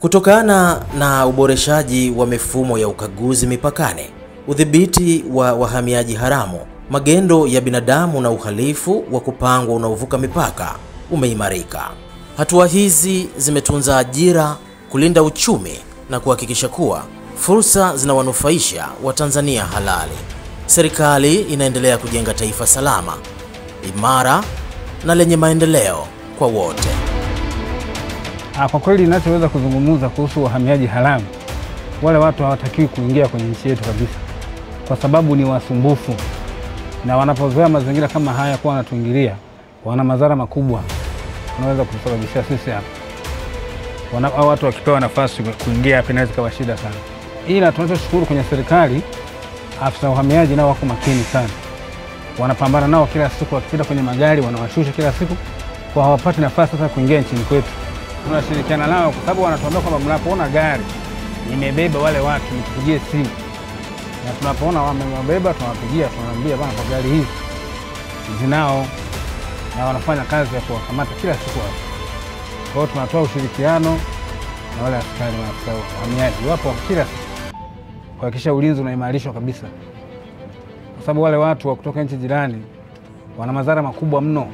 Kutokana na uboreshaji wa mifumo ya ukaguzi mipakani, udhibiti wa wahamiaji haramu, magendo ya binadamu na uhalifu wa kupangwa unaovuka mipaka umeimarika. Hatua hizi zimetunza ajira, kulinda uchumi na kuhakikisha kuwa fursa zinawanufaisha Watanzania halali. Serikali inaendelea kujenga taifa salama, imara na lenye maendeleo kwa wote. Kwa kweli ninachoweza kuzungumza kuhusu wahamiaji haramu, wale watu hawatakiwi kuingia kwenye nchi yetu kabisa, kwa sababu ni wasumbufu, na wanapozoea mazingira kama haya kwa wanatuingilia, wana madhara makubwa wanaweza kusababishia sisi hapa. Watu wakipewa nafasi kuingia hapa inaweza kuwa shida sana. Ila tunachoshukuru kwenye serikali, afisa uhamiaji nao wako makini sana. Wanapambana nao kila siku, wakipita kwenye magari wanawashusha kila siku, kwa hawapati nafasi sasa kuingia nchini kwetu. Tunashirikiana nao kwa sababu wanatuambia kwamba mnapoona gari imebeba wale watu mtupigie simu. Na tunapoona wamebeba tunawapigia, tunawaambia bana, kwa gari hizi zinao, na wanafanya kazi ya kuwakamata kila siku hapo. Kwa hiyo tunatoa ushirikiano na wale askari na afisa uhamiaji wapo kila siku kuhakikisha ulinzi unaimarishwa kabisa, kwa sababu wale watu wa kutoka nchi jirani wana madhara makubwa mno.